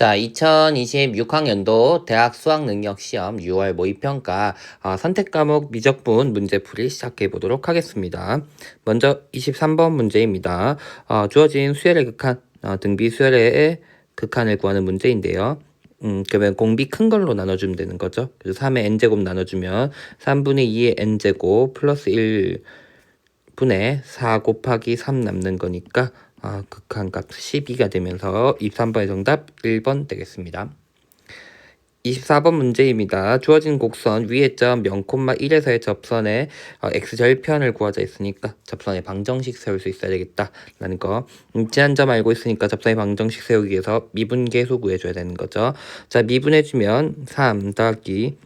자, 2026학년도 대학 수학능력시험 6월 모의평가 선택 과목 미적분 문제풀이 시작해 보도록 하겠습니다. 먼저 23번 문제입니다. 주어진 수열의 극한, 등비 수열의 극한을 구하는 문제인데요. 그러면 공비 큰 걸로 나눠주면 되는 거죠. 그래서 3의 n제곱 나눠주면 3분의 2의 n제곱 플러스 1분의 4 곱하기 3 남는 거니까 극한값 12가 되면서 23번의 정답 1번 되겠습니다. 24번 문제입니다. 주어진 곡선 위의 점 0,1에서의 접선의 x절편을 구하자 했으니까 접선의 방정식 세울 수 있어야 되겠다 라는 거. 지난 점 알고 있으니까 접선의 방정식 세우기 위해서 미분계수 구해줘야 되는 거죠. 자, 미분해주면 3 더하기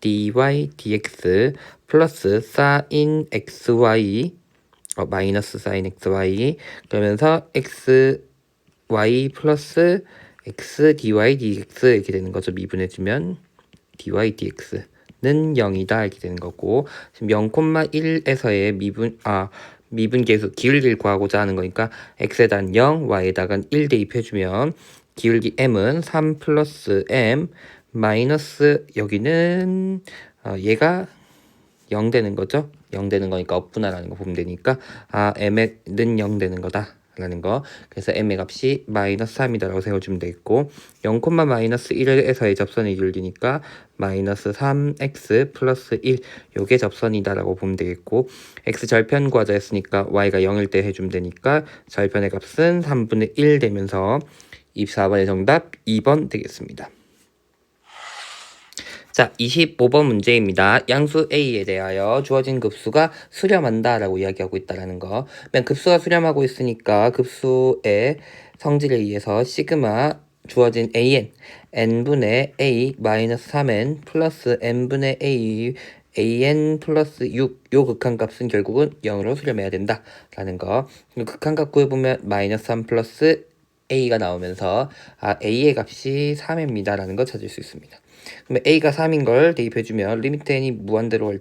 dy dx 플러스 sin xy 마이너스 sin xy 그러면서 xy 플러스 x dy dx 이렇게 되는 거죠. 미분해주면 dy dx는 0이다 이렇게 되는 거고, 지금 0,1에서의 미분계수 기울기를 구하고자 하는 거니까 x에다가 0, y에다가 1 대입해주면 기울기 m은 3 플러스 m 마이너스 여기는 얘가 0 되는 거죠. 0 되는 거니까 없구나라는 거 보면 되니까 m는 0 되는 거다 라는 거. 그래서 m의 값이 마이너스 3이다 라고 세워주면 되겠고, 0, 마이너스 1에서의 접선의 기울기니까 마이너스 3x 플러스 1 요게 접선이다 라고 보면 되겠고, x 절편 구하자 했으니까 y가 0일 때 해주면 되니까 절편의 값은 3분의 1 되면서 24번의 정답 2번 되겠습니다. 자, 25번 문제입니다. 양수 A에 대하여 주어진 급수가 수렴한다 라고 이야기하고 있다는 거. 그냥 급수가 수렴하고 있으니까 급수의 성질에 의해서 시그마 주어진 an, n분의 a 마이너스 3n 플러스 n분의 a an 플러스 6, 요 극한값은 결국은 0으로 수렴해야 된다 라는 거. 극한값 구해보면 마이너스 3 플러스 a가 나오면서 a의 값이 3입니다 라는 거 찾을 수 있습니다. 그러면 a가 3인 걸 대입해주면 리미트 n이 무한대로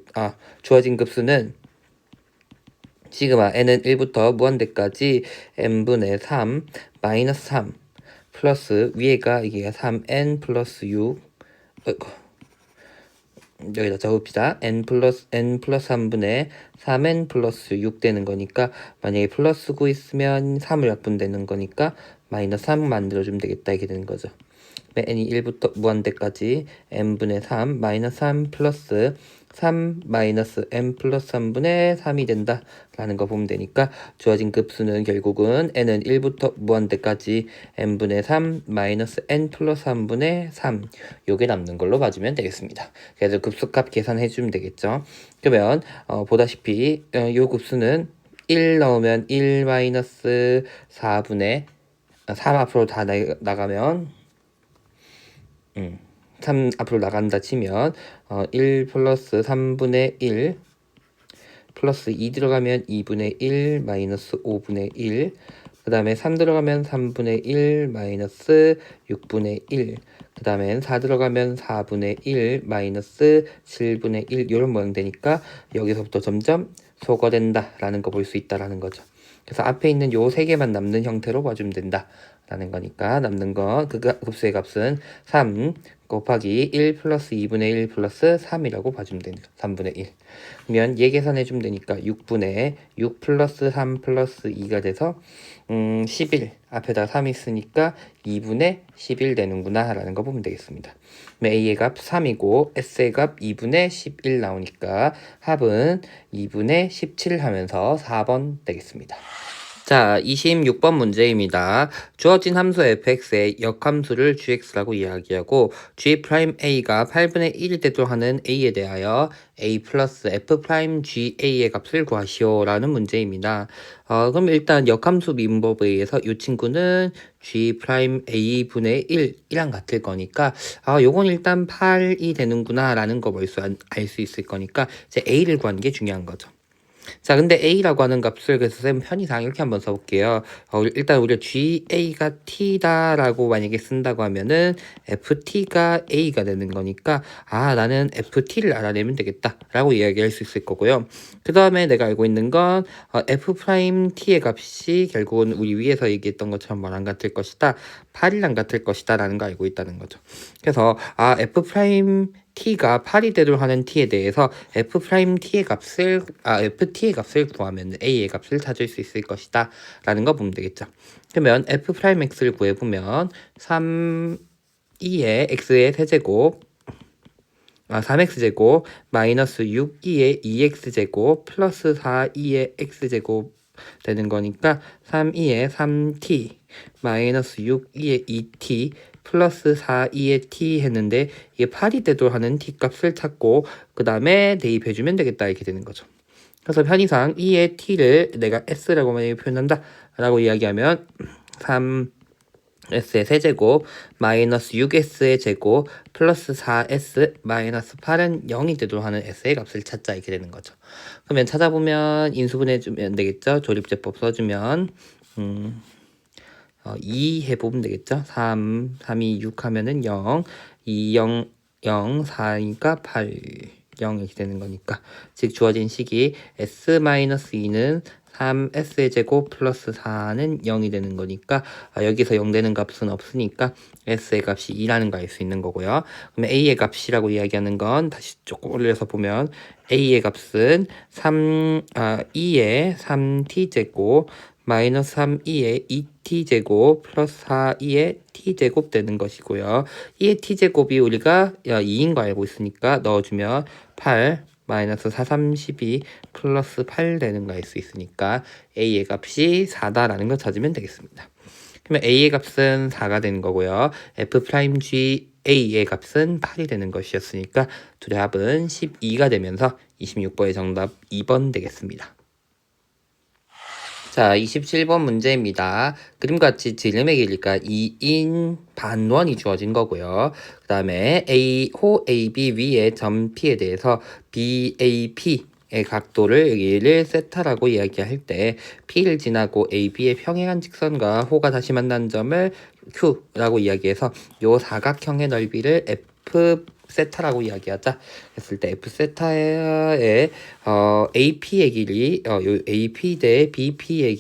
주어진 급수는 시그마 n은 1부터 무한대까지 n분의 3 마이너스 3 플러스 위에가 이게 3n 플러스 6 여기다 적읍시다. n 플러스 3분의 3n 플러스 6 되는 거니까, 만약에 플러스 9 있으면 3을 약분되는 거니까 마이너스 3 만들어주면 되겠다 이렇게 되는 거죠. n이 1부터 무한대까지 n분의 3 마이너스 3 플러스 3 마이너스 n 플러스 3분의 3이 된다 라는 거 보면 되니까, 주어진 급수는 결국은 n은 1부터 무한대까지 n분의 3 마이너스 n 플러스 3분의 3 요게 남는 걸로 봐주면 되겠습니다. 그래서 급수값 계산해 주면 되겠죠. 그러면 보다시피 요 급수는 1 넣으면 1 마이너스 4분의 3 앞으로 다 나가면 3 앞으로 나간다 치면 1 플러스 3분의 1 플러스 2 들어가면 2분의 1 마이너스 5분의 1, 그 다음에 3 들어가면 3분의 1 마이너스 6분의 1, 그 다음에 4 들어가면 4분의 1 마이너스 7분의 1 이런 모양 되니까 여기서부터 점점 소거된다 라는 거 볼 수 있다라는 거죠. 그래서 앞에 있는 요 세 개만 남는 형태로 봐주면 된다 라는 거니까, 남는 거 그 급수의 값은 3 곱하기 1 플러스 2분의 1 플러스 3이라고 봐주면 됩니다. 3분의 1. 그러면 얘 계산해주면 되니까 6분의 6 플러스 3 플러스 2가 돼서 11 앞에다 3 있으니까 2분의 11 되는구나 라는 거 보면 되겠습니다. A의 값 3이고 S의 값 2분의 11 나오니까 합은 2분의 17 하면서 4번 되겠습니다. 자, 26번 문제입니다. 주어진 함수 fx의 역함수를 gx라고 이야기하고 g'a가 8분의 1일 때도 하는 a에 대하여 a 플러스 f'ga의 값을 구하시오 라는 문제입니다. 그럼 일단 역함수 미분법에 의해서 이 친구는 g'a분의 1이랑 같을 거니까 요건 일단 8이 되는구나 라는 거 벌써 알 수 있을 거니까 이제 a를 구하는 게 중요한 거죠. 자, 근데 a라고 하는 값을 그래서 쌤 편의상 이렇게 한번 써볼게요. 일단 우리가 ga가 t다라고 만약에 쓴다고 하면은 ft가 a가 되는 거니까 나는 ft를 알아내면 되겠다라고 이야기할 수 있을 거고요. 그 다음에 내가 알고 있는 건 f 프라임 t의 값이 결국은 우리 위에서 얘기했던 것처럼 뭐랑 같을 것이다, 8이랑 같을 것이다 라는 거 알고 있다는 거죠. 그래서 f 프라임 t가 8이 되도록 하는 t에 대해서 f 프라임 t의 값을 ft의 값을 구하면 a의 값을 찾을 수 있을 것이다 라는 거 보면 되겠죠. 그러면 f 프라임 x를 구해보면 3 2의 x의 세제곱 3x제곱 마이너스 6 2의 2x제곱 플러스 4 2의 x제곱 되는 거니까 3 2의 3t 마이너스 6 2의 2t 플러스 4 2의 t 했는데 이게 8이 되도록 하는 t 값을 찾고 그 다음에 대입해주면 되겠다 이렇게 되는 거죠. 그래서 편의상 2의 t를 내가 s라고 만약에 표현한다 라고 이야기하면 3s의 세제곱 마이너스 6s의 제곱 플러스 4s 마이너스 8은 0이 되도록 하는 s의 값을 찾자 이렇게 되는 거죠. 그러면 찾아보면 인수분해주면 되겠죠. 조립제법 써주면 2 해보면 되겠죠. 3이 6 하면은 0, 2, 0, 0, 4니까 8, 0 이렇게 되는 거니까. 즉 주어진 식이 s-2는 3s의 제곱 플러스 4는 0이 되는 거니까 여기서 0 되는 값은 없으니까 s의 값이 2라는 거 알 수 있는 거고요. 그러면 a의 값이라고 이야기하는 건 다시 조금 올려서 보면 a의 값은 2의 3t 제곱 마이너스 3, 2의 2t제곱 플러스 4, 2의 t제곱 되는 것이고요. 2의 t제곱이 우리가 2인 거 알고 있으니까 넣어주면 8 마이너스 4, 32 플러스 8 되는 거 알 수 있으니까 a의 값이 4다라는 거 찾으면 되겠습니다. 그러면 a의 값은 4가 되는 거고요. f'g a의 값은 8이 되는 것이었으니까 둘의 합은 12가 되면서 26번의 정답 2번 되겠습니다. 자, 27번 문제입니다. 그림같이 지름의 길이가 2인 반원이 주어진 거고요. 그 다음에 호 AB 위의 점 P에 대해서 BAP의 각도를 여기를 세타라고 이야기할 때 P를 지나고 AB의 평행한 직선과 호가 다시 만난 점을 Q라고 이야기해서 요 사각형의 넓이를 F 세타라고 이야기하자 했을 때 F 세타의 AP의 길이 요 AP 대 BP의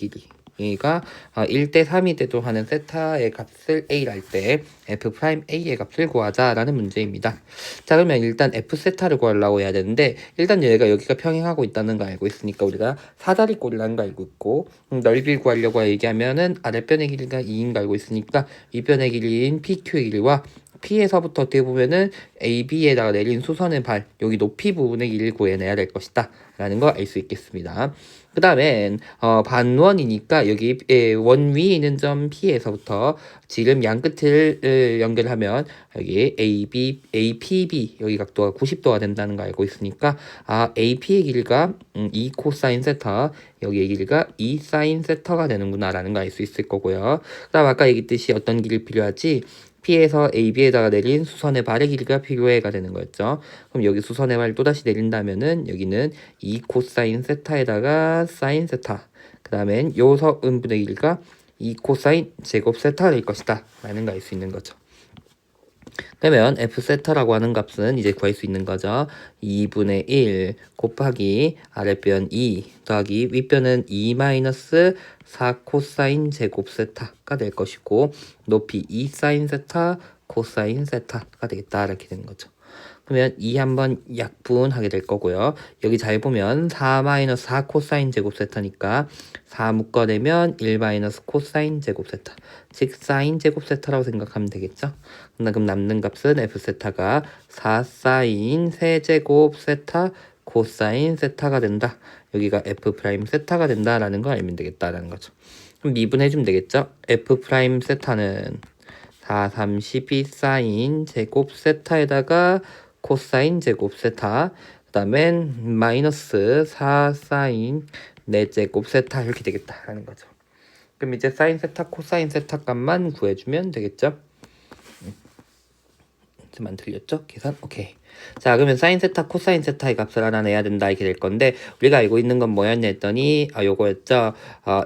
길이가 1대 3이 되도록 하는 세타의 값을 A랄 때 F 프라임 A의 값을 구하자라는 문제입니다. 자, 그러면 일단 F 세타를 구하려고 해야 되는데 일단 얘가 여기가 평행하고 있다는 거 알고 있으니까 우리가 사다리꼴이라는 거 알고 있고 넓이를 구하려고 얘기하면은 아랫변의 길이가 2인 거 알고 있으니까 윗변의 길이인 PQ의 길이와 P에서부터 어떻게 보면은 AB에다가 내린 수선의 발, 여기 높이 부분의 길이를 구해내야 될 것이다 라는 거 알 수 있겠습니다. 그 다음엔 반원이니까 여기 원 위에 있는 점 P에서부터 지름 양 끝을 연결하면 여기 APB 여기 각도가 90도가 된다는 거 알고 있으니까 AP의 길이가 2 코사인 세타, 여기의 길이가 2 사인 세타가 되는구나 라는 거 알 수 있을 거고요. 그 다음 아까 얘기했듯이 어떤 길이 필요하지? P에서 AB에다가 내린 수선의 발의 길이가 필요해가 되는 거였죠. 그럼 여기 수선의 발 또다시 내린다면은 여기는 2 코사인 세타에다가 사인 세타, 그 다음엔 요 서음분의 길이가 2 코사인 제곱 세타가 될 것이다 라는 거 알 수 있는 거죠. 그러면 f 세타라고 하는 값은 이제 구할 수 있는 거죠. 2분의 1 곱하기 아랫변 2 더하기 윗변은 2 마이너스 4 코사인 제곱 세타가 될 것이고 높이 2 사인 세타 코사인 세타가 되겠다 이렇게 되는 거죠. 그러면 2 한번 약분하게 될 거고요. 여기 잘 보면 4 마이너스 4 코사인 제곱 세타니까 4 묶어내면 1 마이너스 코사인 제곱 세타, 즉 사인 제곱 세타라고 생각하면 되겠죠. 그럼 남는 값은 f 세타가 4 사인 세제곱 세타 코사인 세타가 된다. 여기가 f 프라임 세타가 된다라는 걸 알면 되겠다라는 거죠. 그럼 미분해주면 되겠죠. f 프라임 세타는 4, 3, 12 사인 제곱 세타에다가 코사인 제곱 세타, 그 다음엔 마이너스 4 사인 4제곱 세타 이렇게 되겠다라는 거죠. 그럼 이제 사인 세타 코사인 세타 값만 구해주면 되겠죠. 만 틀렸죠? 계산? 오케이. 자, 그러면 사인 세타, 코사인 세타의 값을 알아내야 된다 이렇게 될 건데 우리가 알고 있는 건 뭐였냐 했더니 요거였죠.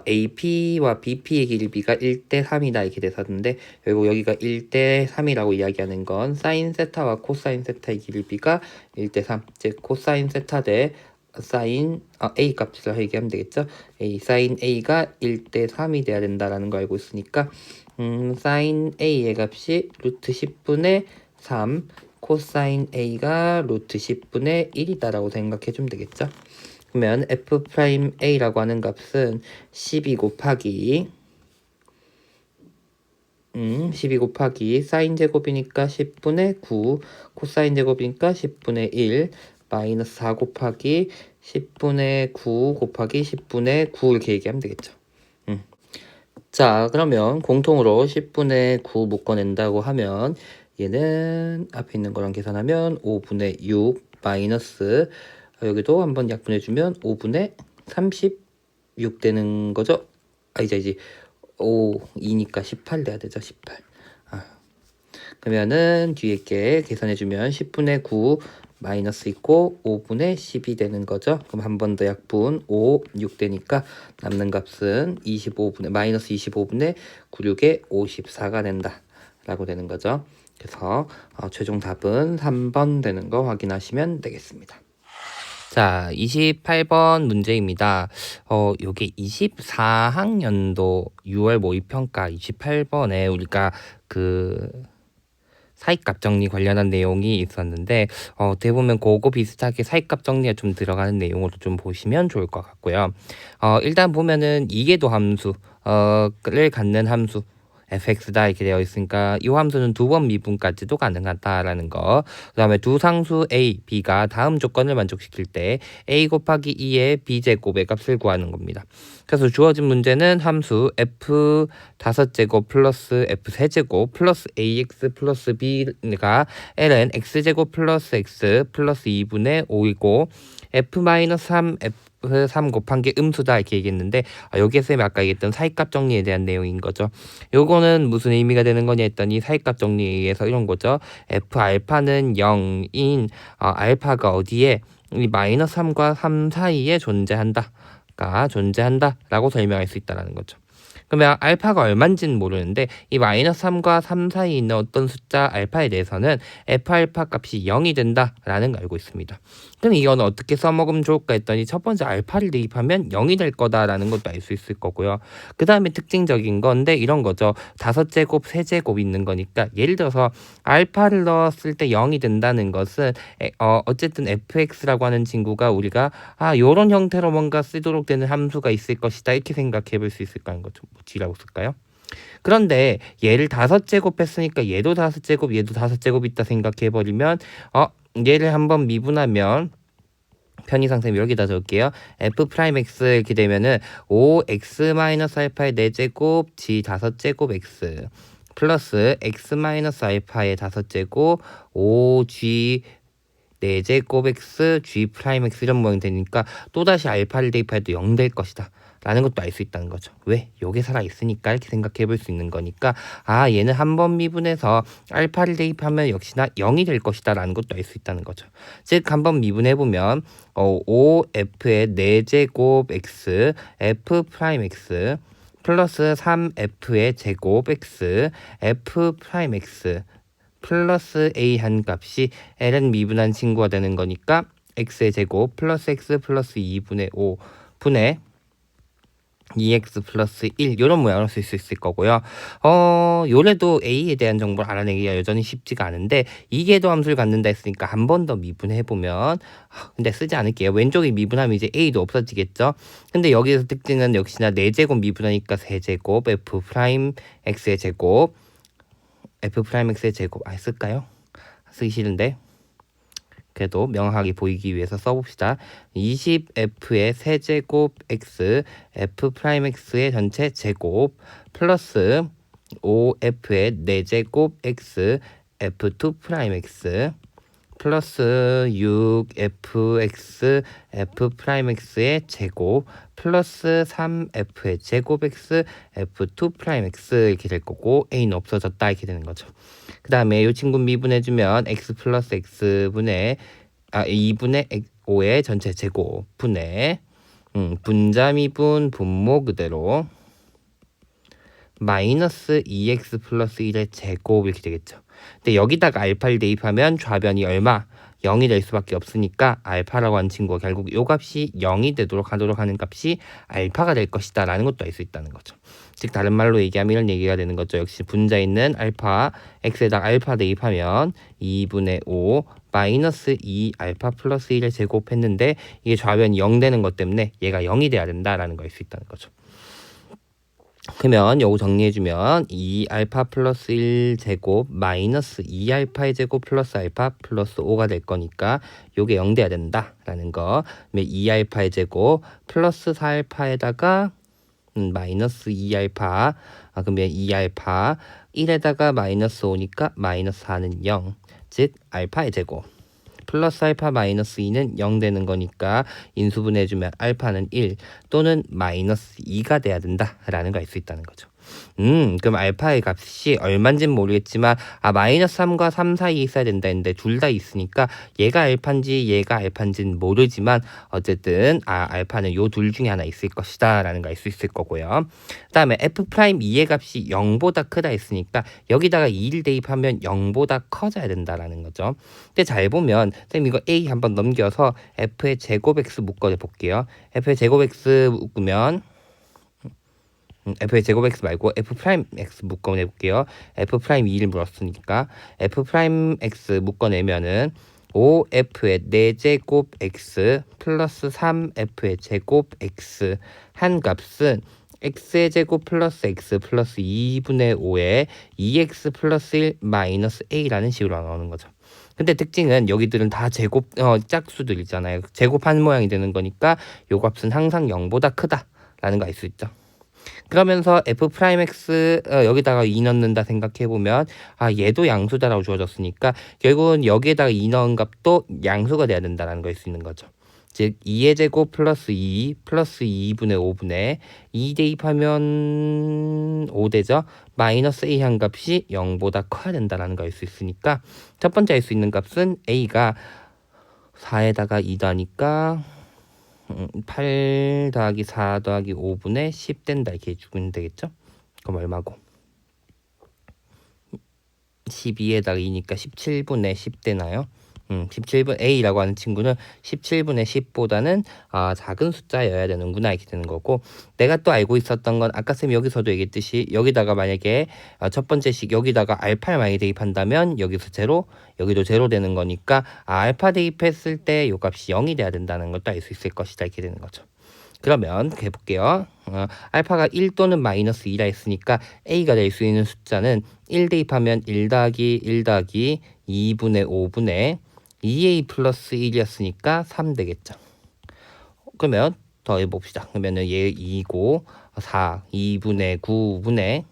AP와 BP의 길이가 1대 3이다 이렇게 돼서는데 결국 여기가 1대 3이라고 이야기하는 건 사인 세타와 코사인 세타의 길이가 1대 3, 즉 코사인 세타 대 사인 A 값을 얘기하면 되겠죠. 사인 A가 1대 3이 돼야 된다라는 거 알고 있으니까 사인 A의 값이 루트 10분의 3, 코사인 A가 루트 10분의 1이다라고 생각해 주면 되겠죠. 그러면 F'A라고 하는 값은 12 곱하기 12 곱하기 사인 제곱이니까 10분의 9, 코사인 제곱이니까 10분의 1, 마이너스 4 곱하기 10분의 9 곱하기 10분의 9 이렇게 얘기하면 되겠죠. 자, 그러면 공통으로 10분의 9 묶어낸다고 하면 얘는 앞에 있는 거랑 계산하면 5분의 6 마이너스 여기도 한번 약분해주면 5분의 36 되는 거죠. 이제 5, 2니까 18 돼야 되죠. 18. 그러면은 뒤에 게 계산해주면 10분의 9 마이너스 있고 5분의 10이 되는 거죠. 그럼 한 번 더 약분 5, 6 되니까 남는 값은 25분의 마이너스 25분의 96에 54가 된다 라고 되는 거죠. 그래서 최종 답은 3번 되는 거 확인하시면 되겠습니다. 자, 28번 문제입니다. 요게 24학년도 6월 모의평가 28번에 우리가 사익값 정리 관련한 내용이 있었는데 어떻게 보면 그거 비슷하게 사익값 정리가 좀 들어가는 내용으로 좀 보시면 좋을 것 같고요. 일단 보면은 이계도 함수를 갖는 함수 fx다 이렇게 되어 있으니까 이 함수는 2번 미분까지도 가능하다라는 거. 그 다음에 두 상수 a, b가 다음 조건을 만족시킬 때 a 곱하기 2의 b제곱의 값을 구하는 겁니다. 그래서 주어진 문제는 함수 f 5제곱 플러스 f 3제곱 플러스 ax 플러스 b가 ln x제곱 플러스 x 플러스 2분의 5이고 f-3 f3 곱한 게 음수다 이렇게 얘기했는데 여기에서 아까 얘기했던 사익값 정리에 대한 내용인 거죠. 요거는 무슨 의미가 되는 거냐 했더니 사익값 정리에 의해서 이런 거죠. f 알파는 0인 알파가 어디에 이 마이너스 3과 3 사이에 존재한다 라고 설명할 수 있다라는 거죠. 그러면 알파가 얼마인지는 모르는데 이 마이너스 3과 3 사이에 있는 어떤 숫자 알파에 대해서는 F알파 값이 0이 된다라는 걸 알고 있습니다. 그럼 이건 어떻게 써먹으면 좋을까 했더니 첫 번째 알파를 대입하면 0이 될 거다라는 것도 알 수 있을 거고요. 그 다음에 특징적인 건데 이런 거죠. 5제곱, 3제곱 있는 거니까 예를 들어서 알파를 넣었을 때 0이 된다는 것은 어쨌든 fx라고 하는 친구가 우리가 요런 형태로 뭔가 쓰도록 되는 함수가 있을 것이다 이렇게 생각해 볼 수 있을까 하는 거죠. G라고 쓸까요? 그런데 얘를 5제곱 했으니까 얘도 5제곱 얘도 5제곱 있다 생각해 버리면 얘를 한번 미분하면 편의상 여기다 적을게요. f'(x) 이렇게 되면은 5x-알파의 4제곱 g 5제곱 x 플러스 x-알파의 5제곱 5g 4제곱 x g'(x) 이런 모양이 되니까 또다시 알파를 대입해도 0 될 것이다 라는 것도 알 수 있다는 거죠. 왜? 요게 살아있으니까 이렇게 생각해 볼 수 있는 거니까 얘는 한 번 미분해서 알파를 대입하면 역시나 0이 될 것이다 라는 것도 알 수 있다는 거죠. 즉 한번 미분해 보면 5f의 4제곱 x f'x 플러스 3f의 제곱 x f'x 플러스 a 한 값이 ln 미분한 친구가 되는 거니까 x의 제곱 플러스 x 플러스 2분의 5 분의 2x 플러스 1 이런 모양으로 쓸 수 있을 거고요. 요래도 a에 대한 정보를 알아내기가 여전히 쉽지가 않은데 이계도 함수를 갖는다 했으니까 한 번 더 미분해 보면 근데 쓰지 않을게요. 왼쪽에 미분하면 이제 a도 없어지겠죠. 근데 여기서 특징은 역시나 4제곱 미분하니까 3제곱 f 프라임 x의 제곱 f 프라임 x의 제곱 쓸까요? 쓰기 싫은데 그래도 명확하게 보이기 위해서 써봅시다. 20f의 세제곱 x f'x의 전체 제곱 플러스 5f의 4제곱 x f2'x 플러스 6fx f'x의 제곱 플러스 3f의 제곱 x f2'x 이렇게 될 거고 a는 없어졌다 이렇게 되는 거죠. 그 다음에 이 친구 미분해주면 x 플러스 x분의 2분의 5의 전체 제곱 분의 분자 미분 분모 그대로 마이너스 2x 플러스 1의 제곱 이렇게 되겠죠. 근데 여기다가 알파를 대입하면 좌변이 얼마? 0이 될 수밖에 없으니까 알파라고 하는 친구가 결국 요 값이 0이 되도록 하도록 하는 값이 알파가 될 것이다 라는 것도 알 수 있다는 거죠. 즉 다른 말로 얘기하면 이런 얘기가 되는 거죠. 역시 분자에 있는 알파 x에다 알파 대입하면 2분의 5 마이너스 2 알파 플러스 1을 제곱했는데 이게 좌변이 0 되는 것 때문에 얘가 0이 돼야 된다라는 걸 알 수 있다는 거죠. 그러면 요거 정리해주면 2알파 플러스 1 제곱 마이너스 2알파의 제곱 플러스 알파 플러스 5가 될 거니까 요게 0 돼야 된다라는 거. 그러면 2알파의 제곱 플러스 4알파에다가 마이너스 2알파 그러면 2알파 1에다가 마이너스 5니까 마이너스 4는 0. 즉 알파의 제곱 플러스 알파 마이너스 2는 0 되는 거니까 인수분해주면 알파는 1 또는 마이너스 2가 돼야 된다라는 걸 알 수 있다는 거죠. 그럼 알파의 값이 얼마인지는 모르겠지만 마이너스 3과 3 사이에 있어야 된다 했는데 둘 다 있으니까 얘가 알파인지 얘가 알파인지는 모르지만 어쨌든 알파는 요 둘 중에 하나 있을 것이다 라는 걸 알 수 있을 거고요. 그 다음에 f'2의 값이 0보다 크다 했으니까 여기다가 2를 대입하면 0보다 커져야 된다라는 거죠. 근데 잘 보면 선생님 이거 a 한번 넘겨서 f의 제곱 x 묶어 볼게요. f의 제곱 x 묶으면 f의 제곱 x 말고 f 프라임 x 묶어내 볼게요. f 프라임 2를 물었으니까 f 프라임 x 묶어내면은 5f의 4제곱 x 플러스 3f의 제곱 x 한 값은 x의 제곱 플러스 x 플러스 2분의 5에 2x 플러스 1 마이너스 a라는 식으로 나오는 거죠. 근데 특징은 여기들은 다 제곱 짝수들 있잖아요. 제곱한 모양이 되는 거니까 요 값은 항상 0보다 크다라는 거 알 수 있죠. 그러면서 f'(x) 여기다가 2 넣는다 생각해보면 얘도 양수다라고 주어졌으니까 결국은 여기에다가 2 넣은 값도 양수가 돼야 된다는 걸 수 있는 거죠. 즉 2의 제곱 플러스 2 플러스 2분의 5분의 2 대입하면 5 되죠. 마이너스 a 한 값이 0보다 커야 된다는 걸 알 수 있으니까 첫 번째 알 수 있는 값은 a가 4에다가 2 더하니까 8 더하기 4 더하기 5분의 10 된다 이렇게 해주면 되겠죠? 그럼 얼마고? 12에다가 2니까 17분의 10 되나요? 17분 A라고 하는 친구는 17분의 10보다는 작은 숫자여야 되는구나 이렇게 되는 거고, 내가 또 알고 있었던 건 아까 쌤이 여기서도 얘기했듯이 여기다가 만약에 첫 번째 식 여기다가 알파를 많이 대입한다면 여기서 제로, 여기도 제로 되는 거니까 알파 대입했을 때 요 값이 0이 돼야 된다는 것도 알 수 있을 것이다 이렇게 되는 거죠. 그러면 해볼게요. 알파가 1 또는 마이너스 2라 했으니까 A가 될 수 있는 숫자는 1 대입하면 1 더하기 1 더하기 2분의 5분의 2A 플러스 1이었으니까 3 되겠죠. 그러면 더해봅시다. 그러면은 얘 2고 4, 2분의 9분의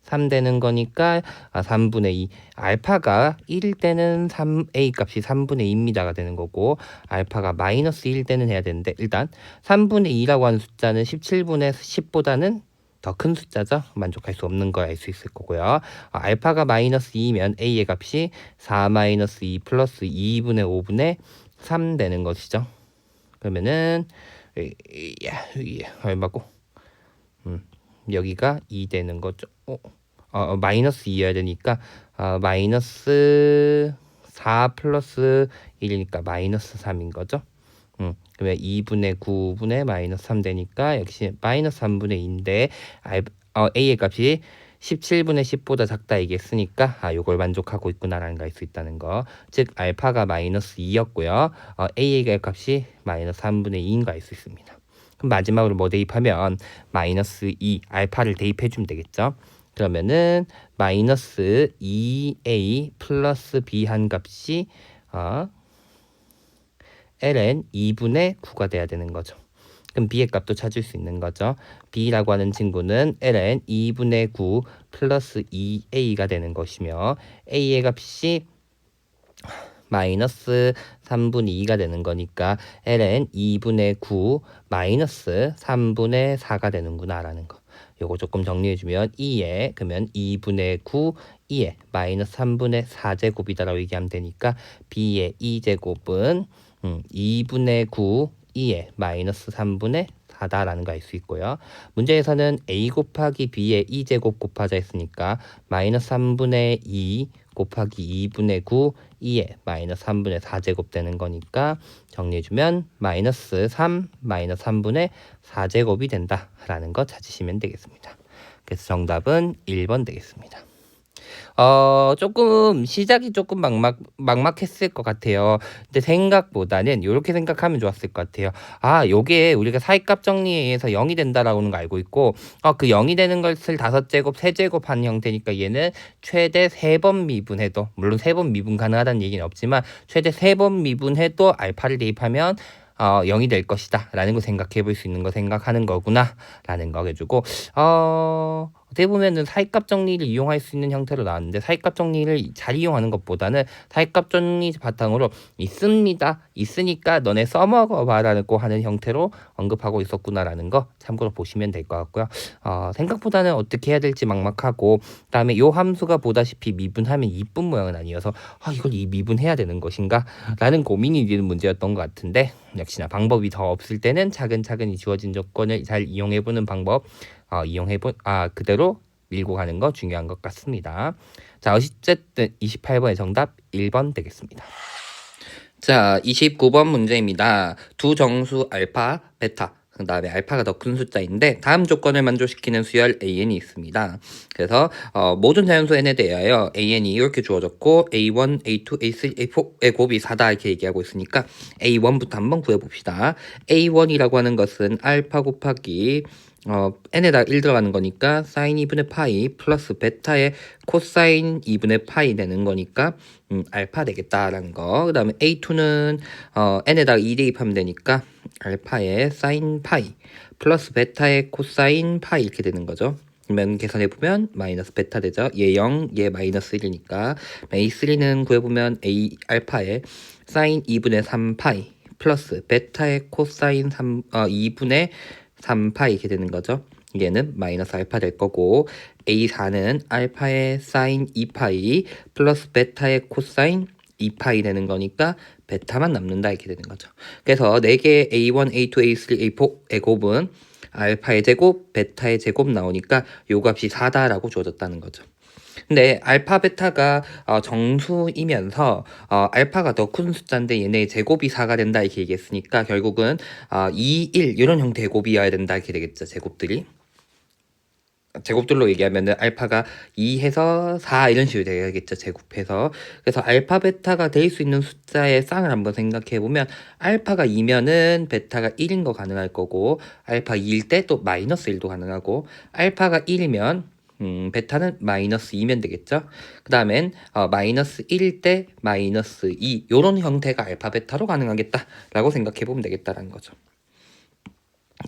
3 되는 거니까 3분의 2. 알파가 1일 때는 3a 값이 3분의 2입니다가 되는 거고, 알파가 마이너스 1일 때는 해야 되는데 일단 3분의 2라고 하는 숫자는 17분의 10보다는 더 큰 숫자죠. 만족할 수 없는 걸 알 수 있을 거고요. 알파가 마이너스 2면 a의 값이 4 마이너스 2 플러스 2분의 5분의 3 되는 것이죠. 그러면은 얼마고? 여기가 2 되는 거죠. 마이너스 2여야 되니까 마이너스 4 플러스 1이니까 마이너스 3인 거죠. 그러면 2분의 9분의 마이너스 3 되니까 역시 마이너스 3분의 2인데 A의 값이 17분의 10보다 작다 얘기했으니까 요걸 만족하고 있구나라는 걸 알 수 있다는 거. 즉 알파가 마이너스 2였고요. A의 값이 마이너스 3분의 2인 거 알 수 있습니다. 그럼 마지막으로 뭐 대입하면 마이너스 2 알파를 대입해 주면 되겠죠. 그러면은 마이너스 2a 플러스 b 한 값이 ln 2분의 9가 돼야 되는 거죠. 그럼 b의 값도 찾을 수 있는 거죠. b라고 하는 친구는 ln 2분의 9 플러스 2a가 되는 것이며 a의 값이 마이너스 3분의 2가 되는 거니까 ln 2분의 9 마이너스 3분의 4가 되는구나 라는 거. 요거 조금 정리해주면 2에 그러면 2분의 9 2에 마이너스 3분의 4제곱이다라고 얘기하면 되니까 b의 2제곱은 2분의 9 2에 마이너스 3분의 4다라는 거 알 수 있고요. 문제에서는 a 곱하기 b의 2제곱 곱하자 했으니까 마이너스 3분의 2 곱하기 2분의 9 2에 마이너스 3분의 4제곱 되는 거니까 정리해주면 마이너스 3 마이너스 3분의 4제곱이 된다라는 거 찾으시면 되겠습니다. 그래서 정답은 1번 되겠습니다. 조금 시작이 조금 막막했을 것 같아요. 근데 생각보다는 이렇게 생각하면 좋았을 것 같아요. 요게 우리가 사이값 정리에 의해서 0이 된다라는 거 알고 있고, 그 0이 되는 것을 5제곱, 3제곱 한 형태니까 얘는 최대 3번 미분해도, 물론 3번 미분 가능하다는 얘기는 없지만, 최대 3번 미분해도 알파를 대입하면 0이 될 것이다 라는 거 생각해 볼 수 있는 거 생각하는 거구나 라는 거 해주고 어떻게 보면은 사이값 정리를 이용할 수 있는 형태로 나왔는데 사이값 정리를 잘 이용하는 것보다는 사이값 정리 바탕으로 있으니까 너네 써먹어봐 라고 하는 형태로 언급하고 있었구나 라는 거 참고로 보시면 될 것 같고요. 생각보다는 어떻게 해야 될지 막막하고 그다음에 요 함수가 보다시피 미분하면 이쁜 모양은 아니어서 이걸 이 미분해야 되는 것인가 라는 고민이 드는 문제였던 것 같은데 역시나 방법이 더 없을 때는 차근차근히 주어진 조건을 잘 이용해보는 방법 그대로 밀고 가는 거 중요한 것 같습니다. 자, 어쨌든 28번의 정답 1번 되겠습니다. 자, 29번 문제입니다. 두 정수 알파, 베타 그 다음에 알파가 더 큰 숫자인데 다음 조건을 만족시키는 수열 an이 있습니다. 그래서 모든 자연수 n에 대하여 an이 이렇게 주어졌고 a1, a2, a3, a4의 곱이 4다 이렇게 얘기하고 있으니까 a1부터 한번 구해봅시다. a1이라고 하는 것은 알파 곱하기 n에다 1 들어가는 거니까 사인 2분의 파이 플러스 베타의 코사인 2분의 파이 되는 거니까 알파 되겠다라는 거. 그 다음에 a2는 n에다가 2 대입하면 되니까 알파의 사인 파이 플러스 베타의 코사인 파이 이렇게 되는 거죠. 그러면 계산해보면 마이너스 베타 되죠. 얘 0, 얘 마이너스 1이니까 a3는 구해보면 a 알파의 사인 2분의 3 파이 플러스 베타의 코사인 2분의 3파이 이렇게 되는 거죠. 얘는 마이너스 알파 될 거고 A4는 알파의 사인 2파이 플러스 베타의 코사인 2파이 되는 거니까 베타만 남는다 이렇게 되는 거죠. 그래서 4개의 A1, A2, A3, A4의 곱은 알파의 제곱, 베타의 제곱 나오니까 요 값이 4다라고 주어졌다는 거죠. 근데 알파 베타가 정수이면서 알파가 더 큰 숫자인데 얘네 제곱이 4가 된다 이렇게 얘기했으니까 결국은 2, 1 이런 형태의 곱이어야 된다 이렇게 되겠죠. 제곱들로 얘기하면은 알파가 2해서 4 이런 식으로 되겠죠. 제곱해서. 그래서 알파 베타가 될 수 있는 숫자의 쌍을 한번 생각해 보면 알파가 2면은 베타가 1인 거 가능할 거고 알파 2일 때 또 마이너스 1도 가능하고 알파가 1이면 베타는 마이너스 2면 되겠죠. 그 다음엔 마이너스 1일 때 마이너스 2 요런 형태가 알파 베타로 가능하겠다라고 생각해 보면 되겠다라는 거죠.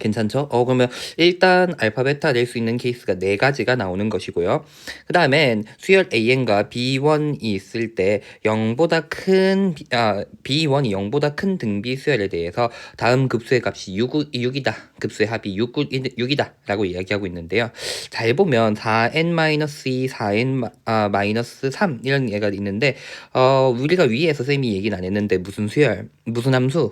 괜찮죠? 그러면 일단 알파 베타 낼 수 있는 케이스가 4가지가 나오는 것이고요. 그 다음엔 수열 an과 b1이 있을 때 0보다 큰 b1이 0보다 큰 등비 수열에 대해서 다음 급수의 값이 6이다. 급수의 합이 6이다 라고 이야기하고 있는데요. 잘 보면 4n-2, 4n-3 이런 얘가 있는데 우리가 위에서 쌤이 얘기는 안 했는데 무슨 함수?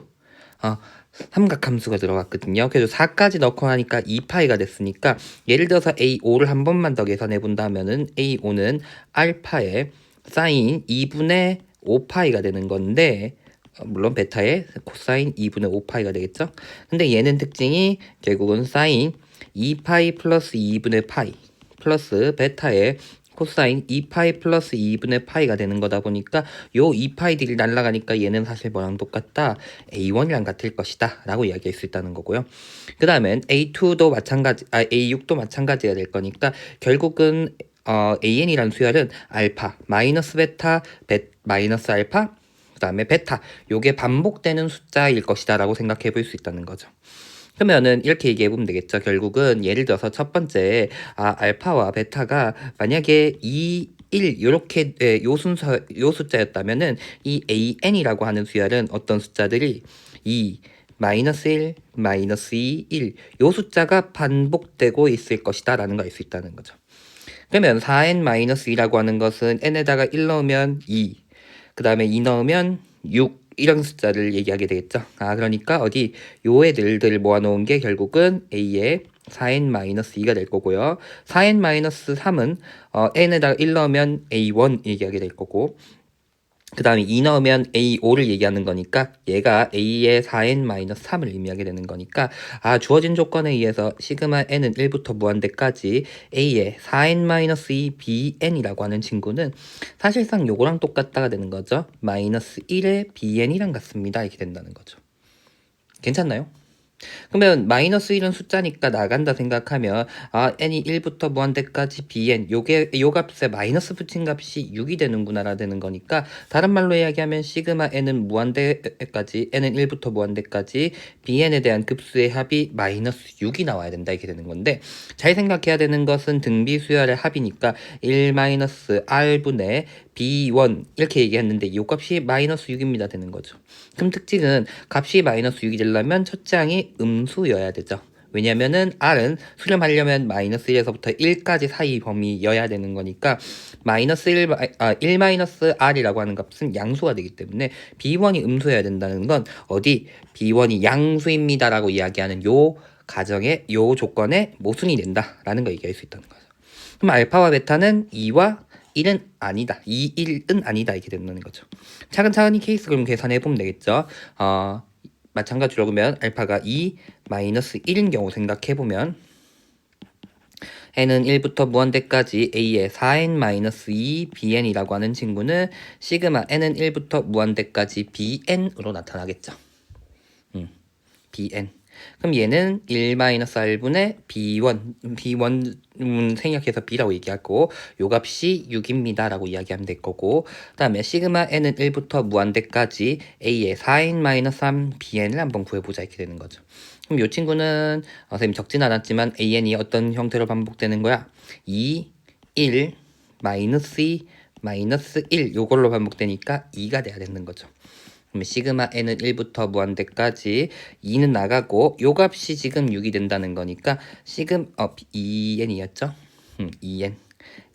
삼각함수가 들어갔거든요. 그래서 4까지 넣고 나니까 2파이가 됐으니까 예를 들어서 A5를 한 번만 더 계산해 본다면은 A5는 알파의 사인 2분의 5파이가 되는 건데 물론 베타의 코사인 2분의 5파이가 되겠죠. 근데 얘는 특징이 결국은 사인 2파이 플러스 2분의 파이 플러스 베타의 코사인 2파이 플러스 2분의 파이가 되는 거다 보니까 요 2파이들이 날아가니까 얘는 사실 뭐랑 똑같다? A1이랑 같을 것이다 라고 이야기할 수 있다는 거고요. 그 다음엔 A2도 A6도 마찬가지가 될 거니까 결국은 AN이라는 수열은 알파, 마이너스 베타, 마이너스 알파, 그 다음에 베타 요게 반복되는 숫자일 것이다 라고 생각해 볼 수 있다는 거죠. 그러면은 이렇게 얘기해 보면 되겠죠. 결국은 예를 들어서 첫 번째 알파와 베타가 만약에 2, 1 요렇게 요 숫자였다면은 이 AN이라고 하는 수열은 어떤 숫자들이 2, 마이너스 1, 마이너스 2, 1. 요 숫자가 반복되고 있을 것이다 라는 걸 알 수 있다는 거죠. 그러면 4n-2라고 하는 것은 n에다가 1 넣으면 2, 그 다음에 2 넣으면 6 이런 숫자를 얘기하게 되겠죠. 그러니까 어디 요 애들을 모아놓은 게 결국은 a의 4n-2가 될 거고요. 4n-3은 n에다가 1 넣으면 a1 얘기하게 될 거고, 그 다음에 2 넣으면 A5를 얘기하는 거니까 얘가 A의 4n-3을 의미하게 되는 거니까 주어진 조건에 의해서 시그마 n은 1부터 무한대까지 A의 4n-2 bn이라고 하는 친구는 사실상 요거랑 똑같다가 되는 거죠. 마이너스 1의 bn이랑 같습니다. 이렇게 된다는 거죠. 괜찮나요? 그러면 마이너스 1은 숫자니까 나간다 생각하면 n이 1부터 무한대까지 bn 요 값에 마이너스 붙인 값이 6이 되는구나 라 되는 거니까, 다른 말로 이야기하면 시그마 n은 무한대까지 n은 1부터 무한대까지 bn에 대한 급수의 합이 마이너스 6이 나와야 된다 이렇게 되는 건데, 잘 생각해야 되는 것은 등비 수열의 합이니까 1 마이너스 r분의 b1 이렇게 얘기했는데 이 값이 마이너스 6입니다 되는 거죠. 그럼 특징은 값이 마이너스 6이 되려면 첫째 항이 음수여야 되죠. 왜냐면은 r은 수렴하려면 마이너스 1에서부터 1까지 사이 범위여야 되는 거니까 마이너스 1 마이너스 r이라고 하는 값은 양수가 되기 때문에 b1이 음수여야 된다는 건 어디 b1이 양수입니다 라고 이야기하는 요 가정의 요 조건에 모순이 된다라는 걸 얘기할 수 있다는 거죠. 그럼 알파와 베타는 2와 1은 아니다. 2, 1은 아니다. 이렇게 된다는 거죠. 차근차근히 케이스 그럼 계산해 보면 되겠죠. 마찬가지로 그러면 알파가 2, 마이너스 1인 경우 생각해 보면 n은 1부터 무한대까지 a의 4n-2 bn이라고 하는 친구는 시그마 n은 1부터 무한대까지 bn으로 나타나겠죠. bn. 그럼 얘는 1-r분의 b1 생략해서 b라고 얘기하고 요 값이 6입니다 라고 이야기하면 될 거고, 그 다음에 시그마 n은 1부터 무한대까지 a의 4n-3 bn을 한번 구해보자 이렇게 되는 거죠. 그럼 요 친구는 선생님 적진 않았지만 an이 어떤 형태로 반복되는 거야? 2, 1, 마이너스 2, 마이너스 1 요걸로 반복되니까 2가 돼야 되는 거죠. 그러면 시그마 n은 1부터 무한대까지 2는 나가고 요 값이 지금 6이 된다는 거니까 2n이었죠? 2n.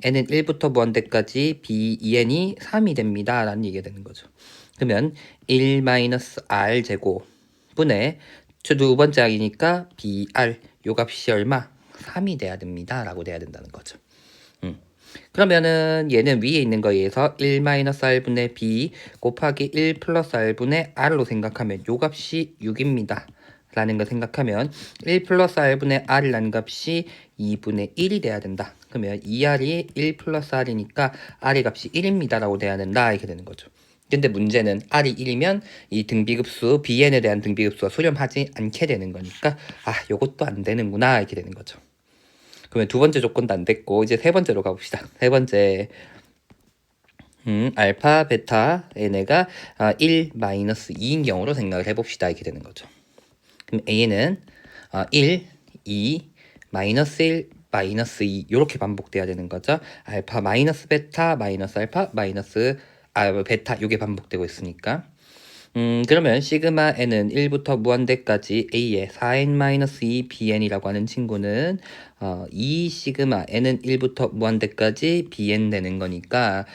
n은 1부터 무한대까지 b2n이 3이 됩니다 라는 얘기가 되는 거죠. 그러면 1-r 제곱 분의 두 번째 항이니까 br 요 값이 얼마? 3이 돼야 됩니다 라고 돼야 된다는 거죠. 그러면은 얘는 위에 있는 거에 의해서 1-r분의 b 곱하기 1 플러스 r분의 r로 생각하면 요 값이 6입니다 라는 걸 생각하면 1 플러스 r분의 r이라는 값이 2분의 1이 돼야 된다. 그러면 2r이 1 플러스 r이니까 r의 값이 1입니다 라고 돼야 된다 이렇게 되는 거죠. 근데 문제는 r이 1이면 이 등비급수 bn에 대한 등비급수가 수렴하지 않게 되는 거니까 요것도 안 되는구나 이렇게 되는 거죠. 그러면 두 번째 조건도 안 됐고 이제 세 번째로 가봅시다. 세 번째 알파, 베타, 얘네가 1-2인 경우로 생각을 해봅시다. 이렇게 되는 거죠. 그럼 A는 1, 2, 마이너스 1, 마이너스 2 이렇게 반복돼야 되는 거죠. 알파 마이너스 베타, 마이너스 알파, 마이너스 베타 이게 반복되고 있으니까. 그러면 시그마 n은 1부터 무한대까지 a의 4n-2 bn이라고 하는 친구는 이 시그마 n은 1부터 무한대까지 bn 되는 거니까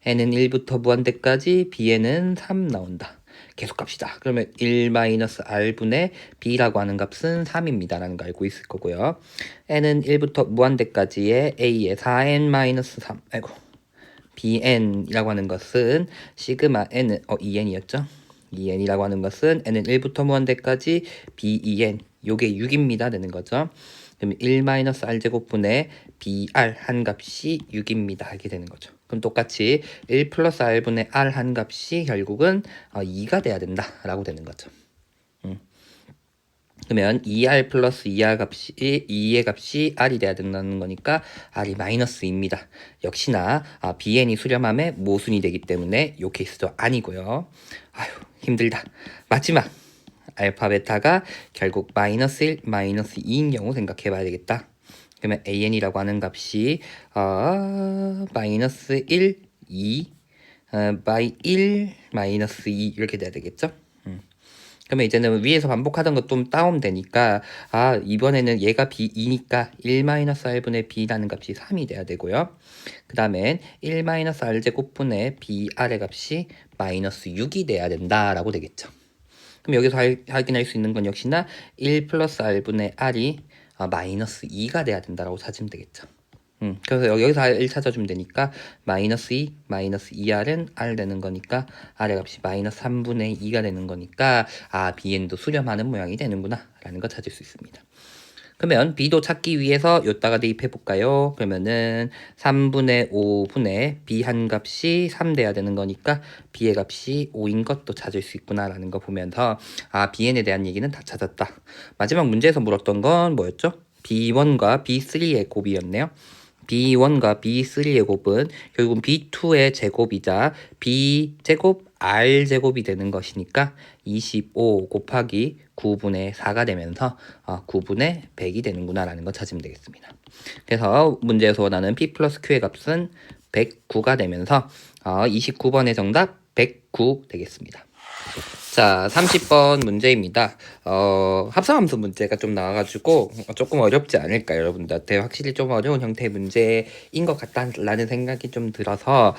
n은 1부터 무한대까지 bn은 3 나온다. 계속 갑시다. 그러면 1-r분의 b라고 하는 값은 3입니다 라는 거 알고 있을 거고요. n은 1부터 무한대까지의 a의 4n-3 bn이라고 하는 것은 시그마 n은 2n이었죠. 2n이라고 하는 것은 n은 1부터 무한대까지 ben 요게 6입니다 되는 거죠. 그럼 1-r 제곱분의 br 한 값이 6입니다 하게 되는 거죠. 그럼 똑같이 1 플러스 r분의 r 한 값이 결국은 2가 돼야 된다 라고 되는 거죠. 그러면 2r 플러스 2의 값이 r이 돼야 된다는 거니까 r이 마이너스입니다. 역시나 bn이 수렴함에 모순이 되기 때문에 이 케이스도 아니고요. 힘들다. 마지막 알파 베타가 결국 마이너스 1, 마이너스 2인 경우 생각해 봐야 되겠다. 그러면 an이라고 하는 값이 마이너스 1, 2 1, 마이너스 2 이렇게 돼야 되겠죠. 그러면 이제는 위에서 반복하던 것 좀 다운되니까 이번에는 얘가 b2니까 1-r분의 b라는 값이 3이 돼야 되고요. 그 다음엔 1-r제곱분의 b r의 값이 -6이 돼야 된다라고 되겠죠. 그럼 여기서 확인할 수 있는 건 역시나 1 플러스 r분의 r이 -2가 돼야 된다라고 찾으면 되겠죠. 그래서 여기서 1 찾아주면 되니까 -2, -2r은 r 되는 거니까 r의 값이 -3분의 2가 되는 거니까 bn도 수렴하는 모양이 되는구나 라는 거 찾을 수 있습니다. 그러면 b도 찾기 위해서 요따가 대입해 볼까요? 그러면은 3분의 5분의 b 한 값이 3 돼야 되는 거니까 b의 값이 5인 것도 찾을 수 있구나 라는 거 보면서 bn에 대한 얘기는 다 찾았다. 마지막 문제에서 물었던 건 뭐였죠? b1과 b3의 곱이었네요. b1과 b3의 곱은 결국은 b2의 제곱이자 b제곱 r제곱이 되는 것이니까 25 곱하기 9분의 4가 되면서 9분의 100이 되는구나 라는 거 찾으면 되겠습니다. 그래서 문제에서 원하는 p 플러스 q의 값은 109가 되면서 29번의 정답 109 되겠습니다. 자, 30번 문제입니다. 합성함수 문제가 좀 나와가지고 조금 어렵지 않을까 여러분들한테 확실히 좀 어려운 형태의 문제인 것 같다라는 생각이 좀 들어서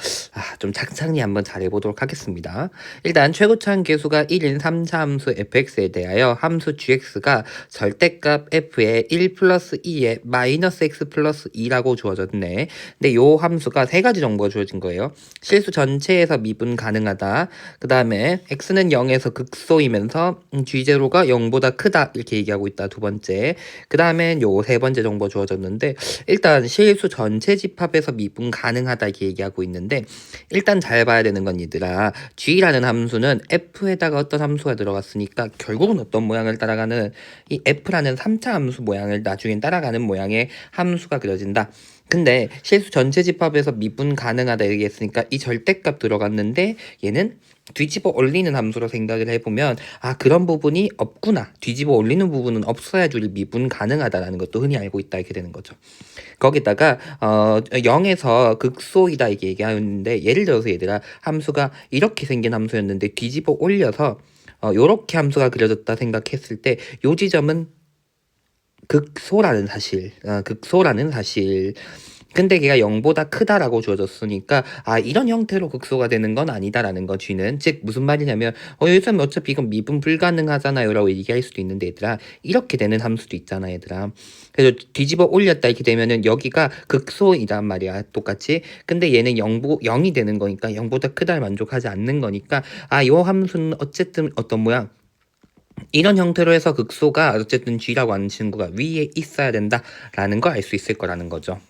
좀 착착히 한번 잘해보도록 하겠습니다. 일단 최고차항 계수가 1인 3차 함수 fx에 대하여 함수 gx가 절대값 f의 1 플러스 2에 마이너스 x 플러스 2라고 주어졌네. 근데 요 함수가 세 가지 정보가 주어진 거예요. 실수 전체에서 미분 가능하다. 그 다음에 x는 0에서 극소이면서 g0가 0보다 크다 이렇게 얘기하고 있다. 두 번째. 그 다음엔 요 세 번째 정보 주어졌는데 일단 실수 전체 집합에서 미분 가능하다 이렇게 얘기하고 있는데 일단 잘 봐야 되는 건 얘들아 g라는 함수는 f에다가 어떤 함수가 들어갔으니까 결국은 어떤 모양을 따라가는 이 f라는 3차 함수 모양을 나중엔 따라가는 모양의 함수가 그려진다. 근데 실수 전체 집합에서 미분 가능하다 얘기했으니까 이 절대값 들어갔는데 얘는 뒤집어 올리는 함수로 생각을 해보면 그런 부분이 없구나. 뒤집어 올리는 부분은 없어야 줄 미분 가능하다라는 것도 흔히 알고 있다 이렇게 되는 거죠. 거기다가 0에서 극소이다 이렇게 얘기하는데 예를 들어서 얘들아 함수가 이렇게 생긴 함수였는데 뒤집어 올려서 요렇게 함수가 그려졌다 생각했을 때 요 지점은 극소라는 사실. 근데 걔가 0보다 크다라고 주어졌으니까 이런 형태로 극소가 되는 건 아니다라는 거 G는. 즉 무슨 말이냐면 요즘 어차피 이건 미분 불가능하잖아요 라고 얘기할 수도 있는데 얘들아 이렇게 되는 함수도 있잖아 얘들아. 그래서 뒤집어 올렸다 이렇게 되면은 여기가 극소이단 말이야 똑같이. 근데 얘는 0이 되는 거니까 0보다 크다를 만족하지 않는 거니까 요 함수는 어쨌든 어떤 모양 이런 형태로 해서 극소가 어쨌든 G라고 하는 친구가 위에 있어야 된다라는 걸 알 수 있을 거라는 거죠.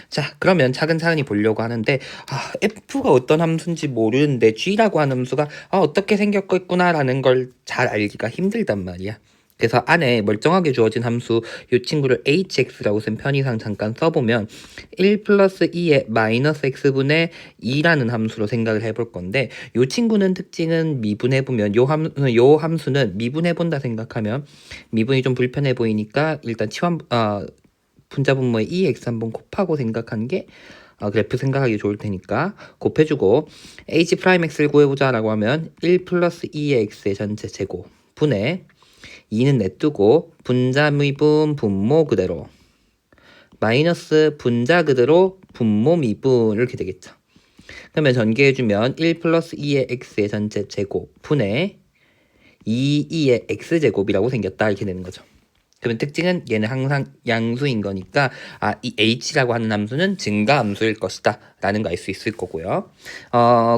자, 그러면 차근차근히 보려고 하는데 F가 어떤 함수인지 모르는데 G라고 하는 함수가 어떻게 생겼겠구나라는 걸 잘 알기가 힘들단 말이야. 그래서 안에 멀쩡하게 주어진 함수 이 친구를 hx라고 쓴 편의상 잠깐 써보면 1 플러스 2의 마이너스 x분의 2라는 함수로 생각을 해볼 건데 이 친구는 특징은 미분해보면 요 함수는 미분해본다 생각하면 미분이 좀 불편해 보이니까 일단 분자분모에 2x 한번 곱하고 생각한 게 그래프 생각하기 좋을 테니까 곱해주고 h'x를 구해보자 라고 하면 1 플러스 2의 x의 전체 제곱 분의 2는 냅두고 분자 미분 분모 그대로 마이너스 분자 그대로 분모 미분 이렇게 되겠죠. 그러면 전개해주면 1 플러스 2의 x의 전체 제곱 분의 2의 x제곱이라고 생겼다 이렇게 되는 거죠. 그러면 특징은 얘는 항상 양수인 거니까 이 h라고 하는 함수는 증가함수일 것이다 라는 거 알 수 있을 거고요.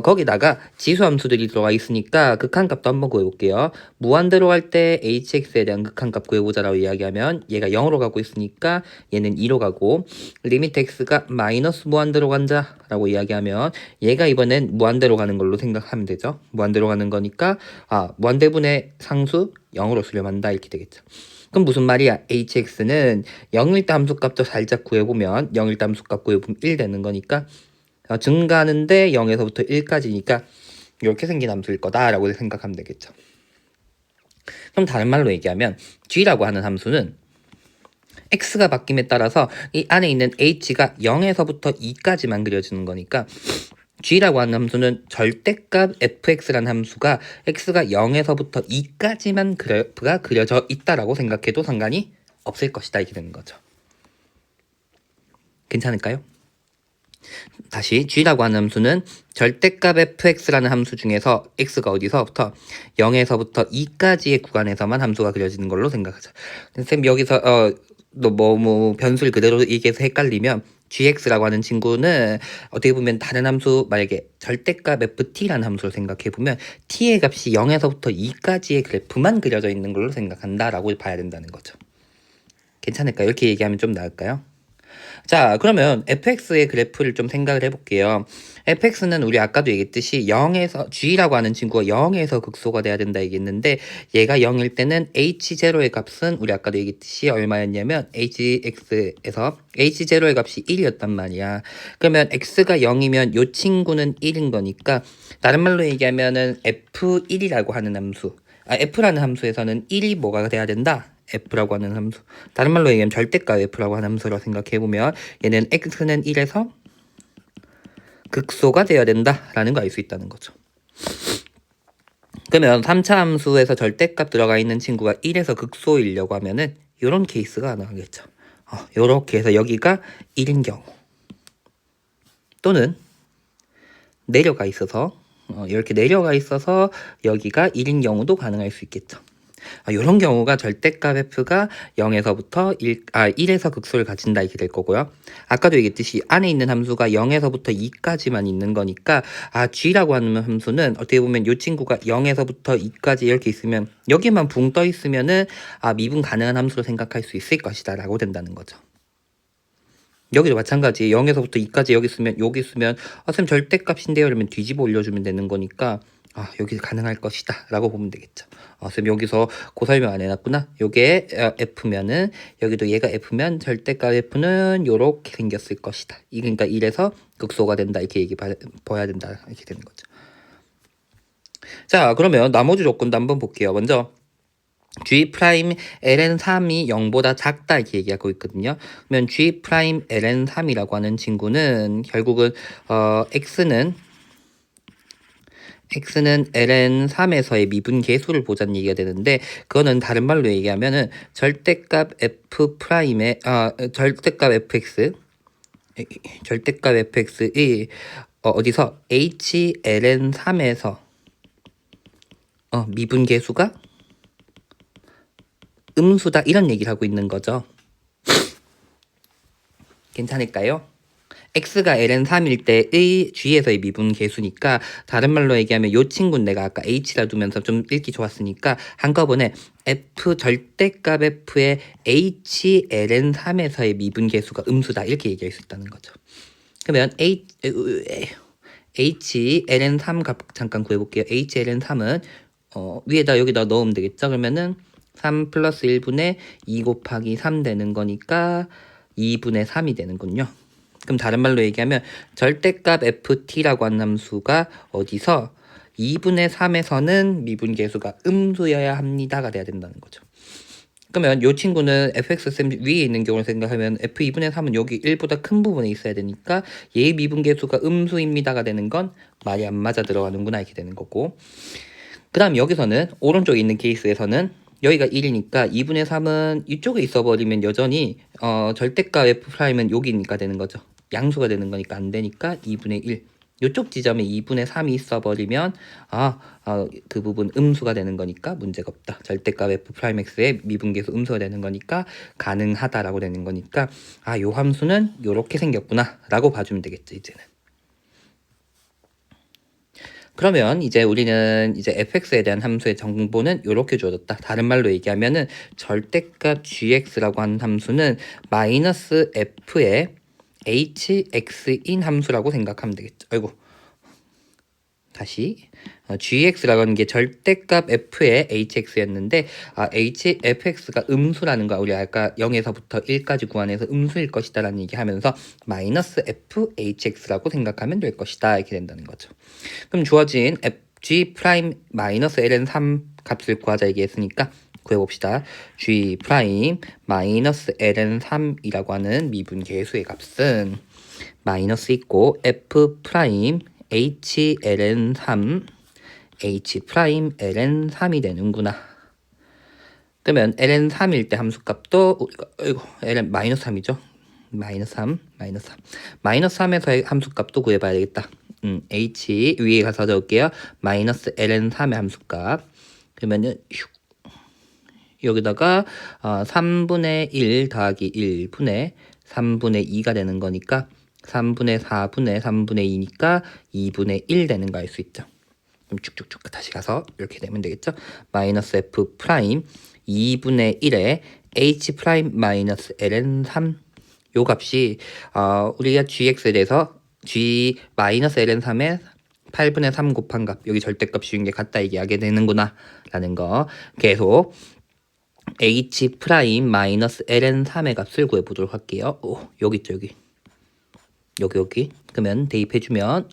거기다가 지수함수들이 들어가 있으니까 극한값도 한번 구해볼게요. 무한대로 갈 때 hx에 대한 극한값 구해보자라고 이야기하면 얘가 0으로 가고 있으니까 얘는 2로 가고 리미트 x가 마이너스 무한대로 간다 라고 이야기하면 얘가 이번엔 무한대로 가는 걸로 생각하면 되죠. 무한대로 가는 거니까 무한대분의 상수 0으로 수렴한다 이렇게 되겠죠. 그럼 무슨 말이야? hx는 0일 때 함수값도 살짝 구해보면 0일 때 함수값 구해보면 1 되는 거니까 증가하는데 0에서부터 1까지니까 이렇게 생긴 함수일 거다라고 생각하면 되겠죠. 그럼 다른 말로 얘기하면 g라고 하는 함수는 x가 바뀜에 따라서 이 안에 있는 h가 0에서부터 2까지만 그려지는 거니까 g라고 하는 함수는 절대값 fx라는 함수가 x가 0에서부터 2까지만 그래프가 그려져 있다라고 생각해도 상관이 없을 것이다 이렇게 되는 거죠. 괜찮을까요? 다시 g라고 하는 함수는 절대값 fx라는 함수 중에서 x가 어디서부터 0에서부터 2까지의 구간에서만 함수가 그려지는 걸로 생각하자. 선생님 여기서 변수를 그대로 얘기해서 헷갈리면 gx라고 하는 친구는 어떻게 보면 다른 함수 만약에 절대값 ft라는 함수를 생각해보면 t의 값이 0에서부터 2까지의 그래프만 그려져 있는 걸로 생각한다라고 봐야 된다는 거죠. 괜찮을까요? 이렇게 얘기하면 좀 나을까요? 자, 그러면 fx의 그래프를 좀 생각을 해볼게요. fx는 우리 아까도 얘기했듯이 0에서 g라고 하는 친구가 0에서 극소가 돼야 된다 얘기했는데 얘가 0일 때는 h0의 값은 우리 아까도 얘기했듯이 얼마였냐면 hx에서 h0의 값이 1이었단 말이야. 그러면 x가 0이면 요 친구는 1인 거니까 다른 말로 얘기하면은 f1이라고 하는 함수 f라는 함수에서는 1이 뭐가 돼야 된다? f라고 하는 함수. 다른 말로 얘기하면 절대값 f라고 하는 함수라고 생각해보면 얘는 x는 1에서 극소가 되어야 된다라는 거 알 수 있다는 거죠. 그러면 3차 함수에서 절대값 들어가 있는 친구가 1에서 극소이려고 하면은 이런 케이스가 나오겠죠. 요렇게 해서 여기가 1인 경우 또는 내려가 있어서 이렇게 내려가 있어서 여기가 1인 경우도 가능할 수 있겠죠. 이런 경우가 절대값 f가 0에서부터 1에서 극소를 가진다 이렇게 될 거고요. 아까도 얘기했듯이 안에 있는 함수가 0에서부터 2까지만 있는 거니까 g라고 하는 함수는 어떻게 보면 이 친구가 0에서부터 2까지 이렇게 있으면 여기만 붕 떠 있으면은 미분 가능한 함수로 생각할 수 있을 것이다 라고 된다는 거죠. 여기도 마찬가지 0에서부터 2까지 여기 있으면 쌤 절대값인데요 이러면 뒤집어 올려주면 되는 거니까 여기 가능할 것이다 라고 보면 되겠죠. 쌤 여기서 그 설명 안 해놨구나. 요게 f면은 여기도 얘가 f면 절대값 f는 요렇게 생겼을 것이다. 그러니까 1에서 극소가 된다 이렇게 봐야 된다 이렇게 되는 거죠. 자, 그러면 나머지 조건도 한번 볼게요. 먼저 g 프라임 ln 3이 0보다 작다 이렇게 얘기하고 있거든요. 그러면 g 프라임 ln 3이라고 하는 친구는 결국은 x는 ln 3에서의 미분 계수를 보자는 얘기가 되는데 그거는 다른 말로 얘기하면은 절대값 f 프라임의 절대값 fx의 어디서 h ln 3에서 미분 계수가 음수다 이런 얘기를 하고 있는 거죠. 괜찮을까요? x가 ln 3일 때의 g에서의 미분 계수니까 다른 말로 얘기하면 이 친구는 내가 아까 h라 두면서 좀 읽기 좋았으니까 한꺼번에 f 절대값 f의 h ln 3에서의 미분 계수가 음수다 이렇게 얘기할 수 있다는 거죠. 그러면 h ln 3 값 잠깐 구해볼게요. h ln 3은 위에다 여기다 넣으면 되겠죠. 그러면은 3 플러스 1분의 2 곱하기 3 되는 거니까 2분의 3이 되는군요. 그럼 다른 말로 얘기하면 절대값 ft라고 하는 함수가 어디서 2분의 3에서는 미분계수가 음수여야 합니다가 돼야 된다는 거죠. 그러면 이 친구는 fx쌤 위에 있는 경우를 생각하면 f2분의 3은 여기 1보다 큰 부분에 있어야 되니까 얘의 미분계수가 음수입니다가 되는 건 말이 안 맞아 들어가는구나 이렇게 되는 거고, 그 다음 여기서는 오른쪽에 있는 케이스에서는 여기가 1이니까 2분의 3은 이쪽에 있어버리면 여전히 절대값 f'은 여기니까 되는 거죠. 양수가 되는 거니까 안 되니까 2분의 1. 이쪽 지점에 2분의 3이 있어버리면 그 부분 음수가 되는 거니까 문제가 없다. 절대값 f'x의 미분계수 음수가 되는 거니까 가능하다라고 되는 거니까 요 함수는 요렇게 생겼구나 라고 봐주면 되겠죠 이제는. 그러면 이제 우리는 이제 fx에 대한 함수의 정보는 이렇게 주어졌다. 다른 말로 얘기하면은 절대값 gx라고 하는 함수는 마이너스 f의 hx인 함수라고 생각하면 되겠죠. 아이고. 다시 gx라고 하는 게 절대값 f의 hx였는데 fx가 음수라는 거 우리 아까 0에서부터 1까지 구간에서 음수일 것이다 라는 얘기하면서 마이너스 fhx라고 생각하면 될 것이다 이렇게 된다는 거죠. 그럼 주어진 g 프라임 마이너스 ln 3 값을 구하자 얘기했으니까 구해봅시다. g 프라임 마이너스 ln 3이라고 하는 미분 계수의 값은 마이너스 있고 f 프라임 h ln 3 h 프라임 ln 3이 되는구나. 그러면 ln 3일 때 함수값도 우리가 ln 마이너스 3이죠. 마이너스 3, 마이너스 3. 마이너스 3에서의 함수값도 구해봐야 되겠다. h 위에 가서 적을게요. 마이너스 ln 3의 함수값. 그러면은 여기다가 3분의 1 더하기 1분의 3분의 2가 되는 거니까 3분의 4분의 3분의 2니까 2분의 1 되는 거 알 수 있죠. 그럼 쭉쭉쭉 다시 가서 이렇게 되면 되겠죠. 마이너스 f 프라임 2분의 1에 h 프라임 마이너스 ln 3 요 값이 우리가 gx에 대해서 g 마이너스 ln 3에 8분의 3 곱한 값 여기 절대값 인 게 같다 얘기하게 되는구나 라는 거 계속 h 프라임 마이너스 ln 3의 값을 구해보도록 할게요. 여기 있죠 여기 그러면 대입해주면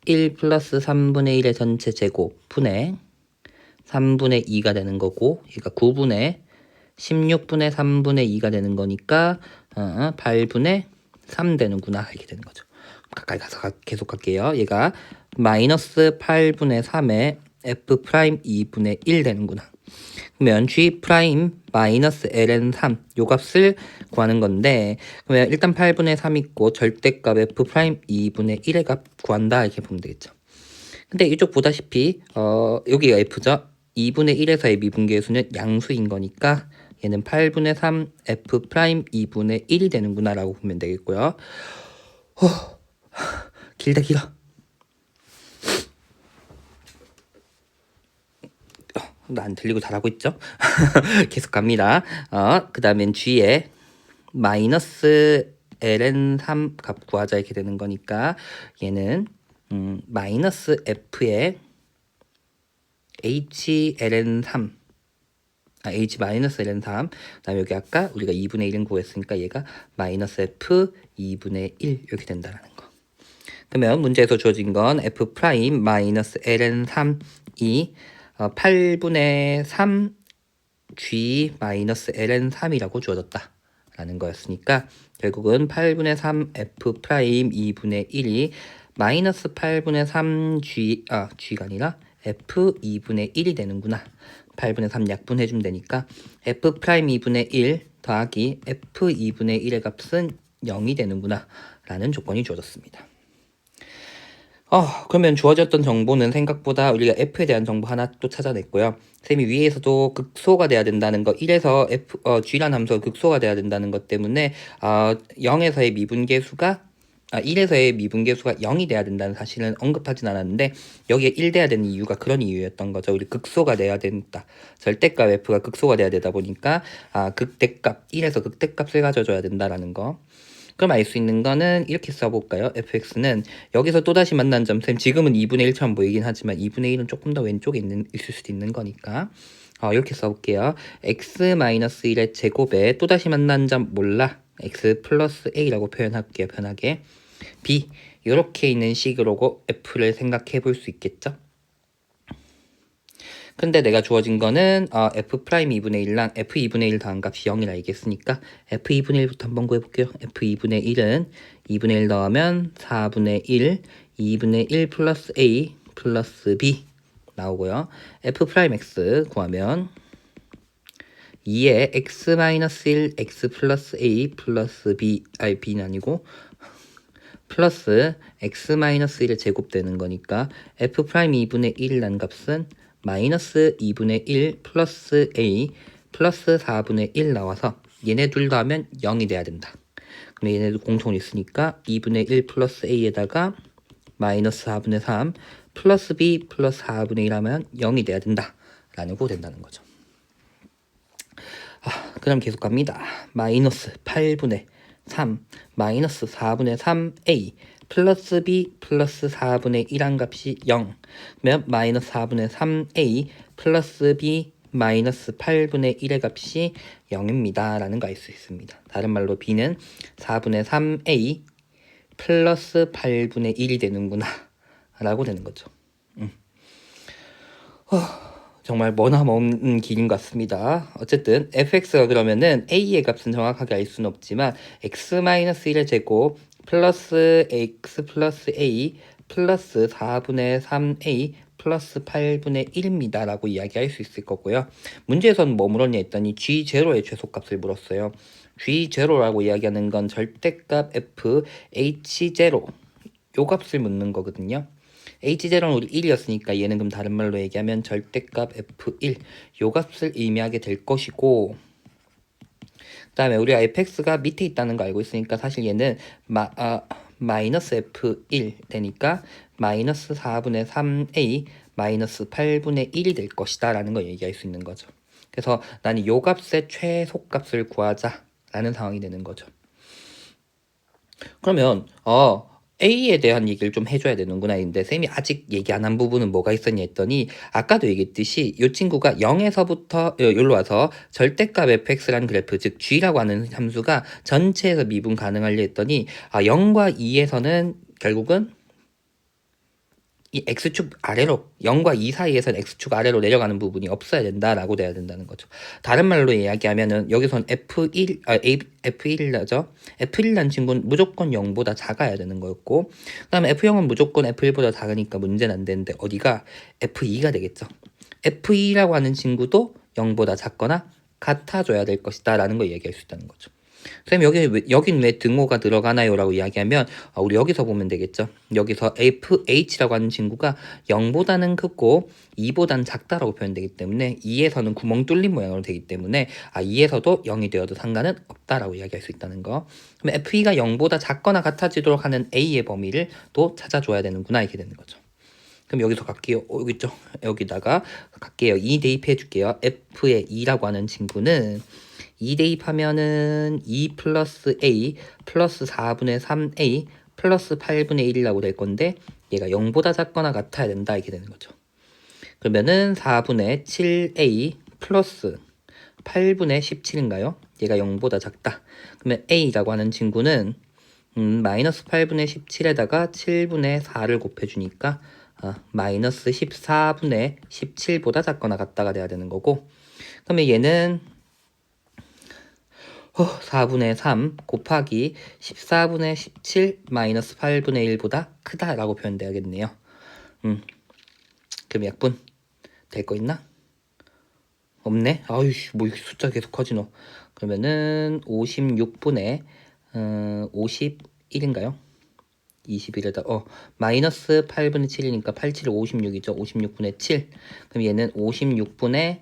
1 플러스 3분의 1의 전체 제곱 분의 3분의 2가 되는 거고 얘가 9분의 16분의 3분의 2가 되는 거니까 8분의 3 되는구나 이렇게 되는 거죠. 가까이 가서 계속 갈게요. 얘가 마이너스 8분의 3에 f 프라임 2분의 1 되는구나. 그러면 g 프라임 마이너스 ln 3 요 값을 구하는 건데 그러면 일단 8분의 3 있고 절대값 f 프라임 2분의 1의 값 구한다 이렇게 보면 되겠죠. 근데 이쪽 보다시피 여기가 f죠. 2분의 1에서의 미분계수는 양수인 거니까 얘는 8분의 3 f 프라임 2분의 1이 되는구나 라고 보면 되겠고요. 길다 길어. 나 안 들리고 잘하고 있죠? 계속 갑니다. 그 다음엔 g에 마이너스 ln 3 값 구하자 이렇게 되는 거니까 얘는 마이너스 f에 h ln 3 h 마이너스 ln 3 그다음에 여기 아까 우리가 2분의 1은 구했으니까 얘가 마이너스 f 2분의 1 이렇게 된다라는 거. 그러면 문제에서 주어진 건 f 프라임 마이너스 ln 3이 8분의 3 g 마이너스 ln 3이라고 주어졌다 라는 거였으니까 결국은 8분의 3 f 프라임 2분의 1이 마이너스 8분의 3 g가 아니라 f 2분의 1이 되는구나. 8분의 3 약분해주면 되니까 f 프라임 2분의 1 더하기 f 2분의 1의 값은 0이 되는구나 라는 조건이 주어졌습니다. 그러면 주어졌던 정보는 생각보다 우리가 f에 대한 정보 하나 또 찾아냈고요. 쌤이 위에서도 극소가 돼야 된다는 거 1에서 g라는 함수가 극소가 돼야 된다는 것 때문에 0에서의 미분계수가 1에서의 미분계수가 0이 돼야 된다는 사실은 언급하진 않았는데 여기에 1 돼야 되는 이유가 그런 이유였던 거죠. 우리 극소가 돼야 된다. 절대값 f가 극소가 돼야 되다 보니까 극대값 1에서 극대값을 가져줘야 된다라는 거. 그럼 알 수 있는 거는 이렇게 써볼까요? fx는 여기서 또다시 만난 점, 쌤 지금은 2분의 1처럼 보이긴 하지만 2분의 1은 조금 더 왼쪽에 있을 수도 있는 거니까 이렇게 써볼게요. x-1의 제곱에 또다시 만난 점 몰라. x 플러스 a라고 표현할게요. 편하게. b 이렇게 있는 식으로 f를 생각해 볼 수 있겠죠? 근데 내가 주어진 거는 f 프라임 2분의 1랑 f 2분의 1 더한 값이 0이라 얘기했으니까 f 2분의 1부터 한번 구해볼게요. f 2분의 1은 2분의 1 넣으면 4분의 1, 2분의 1 플러스 a 플러스 b 나오고요. f 프라임 x 구하면 2에 x 마이너스 1, x 플러스 a 플러스 b, b는 아니고 플러스 x 마이너스 1의 제곱 되는 거니까 f 프라임 2분의 1이라는 값은 마이너스 2분의 1 플러스 a 플러스 4분의 1 나와서 얘네 둘 더하면 0이 돼야 된다. 그럼 얘네도 공통이 있으니까 2분의 1 플러스 a에다가 마이너스 4분의 3 플러스 b 플러스 4분의 1 하면 0이 돼야 된다. 라는 거 된다는 거죠. 그럼 계속 갑니다. 마이너스 8분의 3 마이너스 4분의 3a 플러스 b 플러스 4분의 1한 값이 0 그러면 마이너스 4분의 3a 플러스 b 마이너스 8분의 1의 값이 0입니다 라는 거 알 수 있습니다. 다른 말로 b는 4분의 3a 플러스 8분의 1이 되는구나 라고 되는 거죠. 정말 머나먼 길인 것 같습니다. 어쨌든 fx가 그러면은 a의 값은 정확하게 알 수는 없지만 x-1의 제곱 플러스 x 플러스 a 플러스 4분의 3a 플러스 8분의 1입니다 라고 이야기할 수 있을 거고요. 문제에서는 뭐 물었냐 했더니 g0의 최소값을 물었어요. g0라고 이야기하는 건 절대값 f h0 요 값을 묻는 거거든요. h0는 우리 1이었으니까 얘는 그럼 다른 말로 얘기하면 절대값 f1 요 값을 의미하게 될 것이고, 그 다음에 우리가 fx가 밑에 있다는 거 알고 있으니까 사실 얘는 마이너스 f1 되니까 마이너스 4분의 3a 마이너스 8분의 1이 될 것이다 라는 걸 얘기할 수 있는 거죠. 그래서 나는 요 값의 최소값을 구하자 라는 상황이 되는 거죠. 그러면 A에 대한 얘기를 좀 해줘야 되는구나 했는데, 쌤이 아직 얘기 안 한 부분은 뭐가 있었냐 했더니, 아까도 얘기했듯이 이 친구가 0에서부터 여기로 와서 절대값 fx라는 그래프, 즉 g라고 하는 함수가 전체에서 미분 가능하려 했더니 0과 2에서는 결국은 이 x축 아래로 0과 2 사이에서는 x축 아래로 내려가는 부분이 없어야 된다라고 돼야 된다는 거죠. 다른 말로 이야기하면은 여기선 F1이라죠. F1이라는 친구는 무조건 0보다 작아야 되는 거였고, 그 다음에 F0은 무조건 F1보다 작으니까 문제는 안 되는데 어디가 F2가 되겠죠. F2라고 하는 친구도 0보다 작거나 같아져야 될 것이다 라는 걸 얘기할 수 있다는 거죠. 선생님 여긴 왜 등호가 들어가나요? 라고 이야기하면 우리 여기서 보면 되겠죠. 여기서 FH라고 하는 친구가 0보다는 크고 2보다는 작다라고 표현되기 때문에 2에서는 구멍 뚫린 모양으로 되기 때문에 2에서도 0이 되어도 상관은 없다라고 이야기할 수 있다는 거. 그럼 F2가 0보다 작거나 같아지도록 하는 A의 범위를 또 찾아줘야 되는구나 이렇게 되는 거죠. 그럼 여기서 갈게요. 여기 있죠. 여기다가 갈게요. 2 대입해 줄게요. F의 2라고 하는 친구는 2 대입하면은 2 플러스 a 플러스 4분의 3a 플러스 8분의 1이라고 될 건데, 얘가 0보다 작거나 같아야 된다 이렇게 되는 거죠. 그러면은 4분의 7a 플러스 8분의 17인가요? 얘가 0보다 작다. 그러면 a라고 하는 친구는 마이너스 8분의 17에다가 7분의 4를 곱해주니까 마이너스 14분의 17보다 작거나 같다가 돼야 되는 거고, 그러면 얘는 4분의 3 곱하기 14분의 17 마이너스 8분의 1보다 크다라고 표현돼야겠네요. 그럼 약분 될 거 있나? 없네? 아유, 뭐 숫자 계속 커지노. 그러면은 56분의 51인가요? 21에다 마이너스 8분의 7이니까 87, 56이죠. 56분의 7. 그럼 얘는 56분의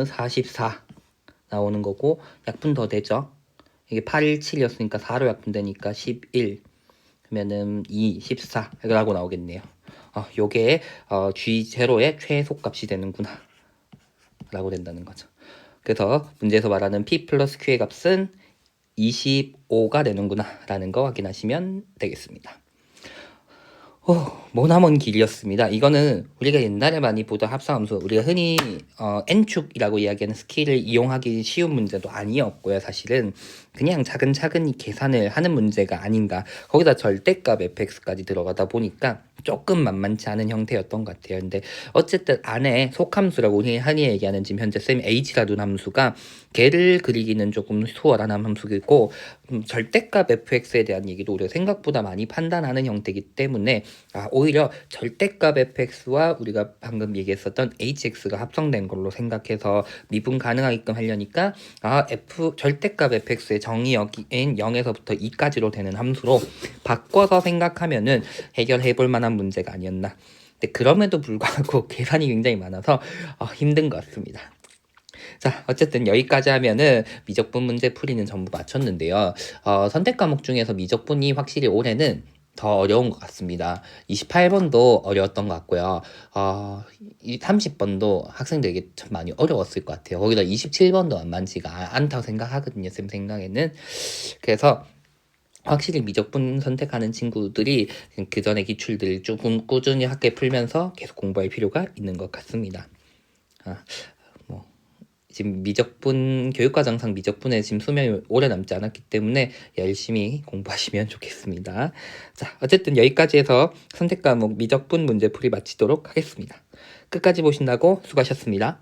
44 나오는 거고, 약분 더 되죠. 이게 8, 7이었으니까 4로 약분되니까 11, 그러면은 2, 14라고 나오겠네요. 요게 G0의 최소값이 되는구나 라고 된다는 거죠. 그래서 문제에서 말하는 P 플러스 Q의 값은 25가 되는구나 라는 거 확인하시면 되겠습니다. 머나먼 길이었습니다. 이거는 우리가 옛날에 많이 보던 합성함수, 우리가 흔히 n축이라고 이야기하는 스킬을 이용하기 쉬운 문제도 아니었고요. 사실은 그냥 차근차근히 계산을 하는 문제가 아닌가. 거기다 절대값 fx까지 들어가다 보니까 조금 만만치 않은 형태였던 것 같아요. 근데 어쨌든 안에 속함수라고 우리 흔히 얘기하는 지금 현재 쌤 h라는 함수가 걔를 그리기는 조금 수월한 함수이고, 절대값 fx에 대한 얘기도 우리가 생각보다 많이 판단하는 형태이기 때문에 오히려 절대값 fx와 우리가 방금 얘기했었던 hx가 합성된 걸로 생각해서 미분 가능하게끔 하려니까 절대값 fx의 정의 여기인 0에서부터 2까지로 되는 함수로 바꿔서 생각하면은 해결해 볼 만한 문제가 아니었나. 근데 그럼에도 불구하고 계산이 굉장히 많아서 힘든 것 같습니다. 자, 어쨌든 여기까지 하면은 미적분 문제 풀이는 전부 마쳤는데요. 선택 과목 중에서 미적분이 확실히 올해는 더 어려운 것 같습니다. 28번도 어려웠던 것 같고요. 30번도 학생들에게 참 많이 어려웠을 것 같아요. 거기다 27번도 만만치가 않다고 생각하거든요. 쌤 생각에는. 그래서 확실히 미적분 선택하는 친구들이 그 전에 기출들 조금 꾸준히 함께 풀면서 계속 공부할 필요가 있는 것 같습니다. 지금 미적분 교육과정상 미적분에 지금 수명이 오래 남지 않았기 때문에 열심히 공부하시면 좋겠습니다. 자, 어쨌든 여기까지 해서 선택 과목 미적분 문제풀이 마치도록 하겠습니다. 끝까지 보신다고 수고하셨습니다.